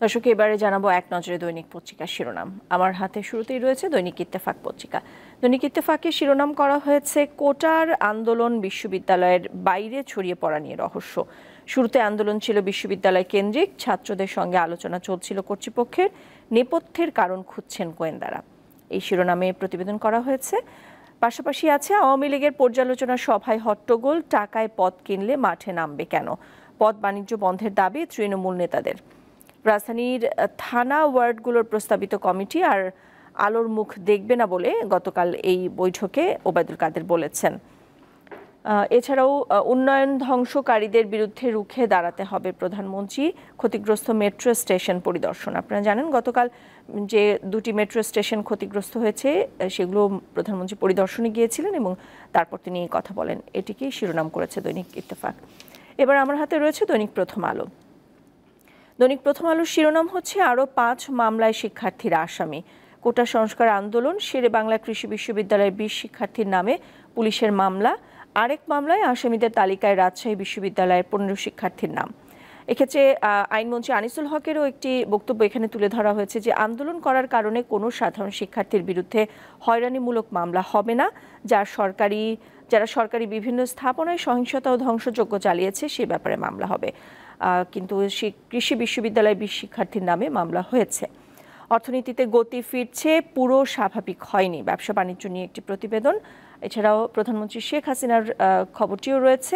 দর্শক, এবারে জানাবো এক নজরে দৈনিক পত্রিকার শিরোনাম। আমার হাতে শুরুতেই রয়েছে দৈনিক ইত্তেফাক পত্রিকা। দৈনিক ইত্তেফাকে শিরোনাম করা হয়েছে কোটার আন্দোলন বিশ্ববিদ্যালয়ের বাইরে ছড়িয়ে পড়া নিয়ে রহস্য। শুরুতে আন্দোলন ছিল বিশ্ববিদ্যালয় কেন্দ্রিক, ছাত্রদের সঙ্গে আলোচনা চলছিল কর্তৃপক্ষের, নেপথ্যের কারণ খুঁজছেন গোয়েন্দারা। এই শিরোনামে প্রতিবেদন করা হয়েছে। পাশাপাশি আছে আওয়ামী লীগের পর্যালোচনা সভায় হট্টগোল, টাকায় পদ কিনলে মাঠে নামবে কেন, পদ বাণিজ্য বন্ধের দাবি তৃণমূল নেতাদের। রাজধানীর থানা ওয়ার্ডগুলোর প্রস্তাবিত কমিটি আর আলোর মুখ দেখবে না বলে গতকাল এই বৈঠকে ওবায়দুল কাদের বলেছেন। এছাড়াও উন্নয়ন ধ্বংসকারীদের বিরুদ্ধে রুখে দাঁড়াতে হবে প্রধানমন্ত্রী। ক্ষতিগ্রস্ত মেট্রো স্টেশন পরিদর্শন। আপনারা জানেন গতকাল যে দুটি মেট্রো স্টেশন ক্ষতিগ্রস্ত হয়েছে সেগুলো প্রধানমন্ত্রী পরিদর্শনে গিয়েছিলেন এবং তারপর তিনি এই কথা বলেন। এটিকেই শিরোনাম করেছে দৈনিক ইত্তেফাক। এবার আমার হাতে রয়েছে দৈনিক প্রথম আলো। দৈনিক প্রথম আলোর শিরোনাম হচ্ছে আরও 5 মামলায় শিক্ষার্থীরা আসামি। কোটা সংস্কার আন্দোলন, শেরে বাংলা কৃষি বিশ্ববিদ্যালয়ের 20 শিক্ষার্থীর নামে পুলিশের মামলা। আরেক মামলায় আসামিদের তালিকায় রাজশাহী বিশ্ববিদ্যালয়ের 15 শিক্ষার্থীর নাম। এক্ষেত্রে আইনমন্ত্রী আনিসুল হকেরও একটি বক্তব্য এখানে তুলে ধরা হয়েছে যে আন্দোলন করার কারণে কোনো সাধারণ শিক্ষার্থীর বিরুদ্ধে হয়রানিমূলক মামলা হবে না। যারা সরকারি বিভিন্ন স্থাপনায় সহিংসতা ও ধ্বংসযজ্ঞ চালিয়েছে সে ব্যাপারে মামলা হবে। কিন্তু কৃষি বিশ্ববিদ্যালয়ের 20 শিক্ষার্থীর নামে মামলা হয়েছে। অর্থনীতিতে গতি ফিরছে, পুরো স্বাভাবিক হয়নি, ব্যবসা বাণিজ্য নিয়ে একটি প্রতিবেদন। এছাড়াও প্রধানমন্ত্রী শেখ হাসিনার খবরটিও রয়েছে।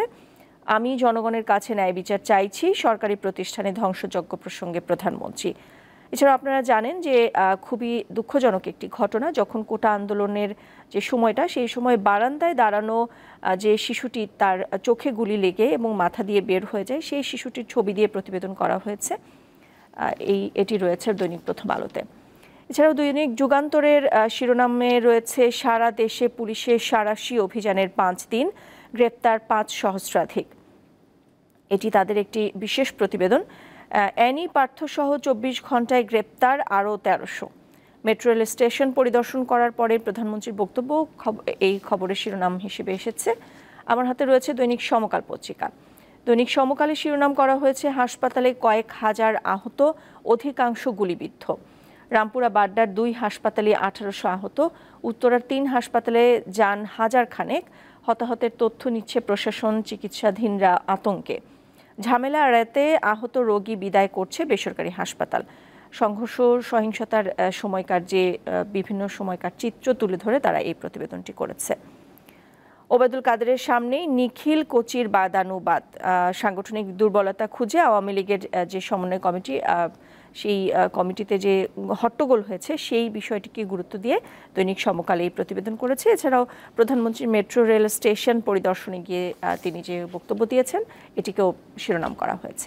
আমি জনগণের কাছে ন্যায় বিচার চাইছি, সরকারি প্রতিষ্ঠানে ধ্বংসযজ্ঞ প্রসঙ্গে প্রধানমন্ত্রী। এছাড়াও আপনারা জানেন যে খুবই দুঃখজনক একটি ঘটনা, যখন কোটা আন্দোলনের যে সময়টা, সেই সময় বারান্দায় দাঁড়ানো যে শিশুটি তার চোখে গুলি লেগে এবং মাথা দিয়ে বের হয়ে যায়, সেই শিশুটির ছবি দিয়ে প্রতিবেদন করা হয়েছে। এটি রয়েছে দৈনিক প্রথম আলোতে। এছাড়াও দৈনিক যুগান্তরের শিরোনামে রয়েছে সারা দেশে পুলিশের সাঁড়াশি অভিযানের 5 দিন, গ্রেপ্তার 5 সহস্রাধিক। এটি তাদের একটি বিশেষ প্রতিবেদন। অ্যানি পার্থসহ 24 ঘন্টায় গ্রেপ্তার আরও 1300। মেট্রো রেল স্টেশন পরিদর্শন করার পরে প্রধানমন্ত্রীর বক্তব্য এই খবরের শিরোনাম হিসেবে এসেছে। আমার হাতে রয়েছে দৈনিক সমকাল পত্রিকা। দৈনিক সমকালে শিরোনাম করা হয়েছে হাসপাতালে কয়েক হাজার আহত, অধিকাংশ গুলিবিদ্ধ। রামপুরা বাড্ডার 2 হাসপাতালে 1800 আহত, উত্তরার 3 হাসপাতালে যান হাজার খানেক। হতাহতের তথ্য নিচ্ছে প্রশাসন, চিকিৎসাধীনরা আতঙ্কে। ঝামেলা এড়াতে আহত রোগী বিদায় করছে বেসরকারি হাসপাতাল। সংঘর্ষ সহিংসতার সময়কার যে বিভিন্ন সময়কার চিত্র তুলে ধরে তারা এই প্রতিবেদনটি করেছে। ওবায়দুল কাদেরের সামনেই নিখিল কোচির বাদানুবাদ। সাংগঠনিক দুর্বলতা খুঁজে আওয়ামী লীগের যে সমন্বয় কমিটি, সেই কমিটিতে যে হট্টগোল হয়েছে সেই বিষয়টিকে গুরুত্ব দিয়ে দৈনিক সমকাল এই প্রতিবেদন করেছে। এছাড়াও প্রধানমন্ত্রী মেট্রো রেল স্টেশন পরিদর্শনে গিয়ে তিনি যে বক্তব্য দিয়েছেন এটিকেও শিরোনাম করা হয়েছে।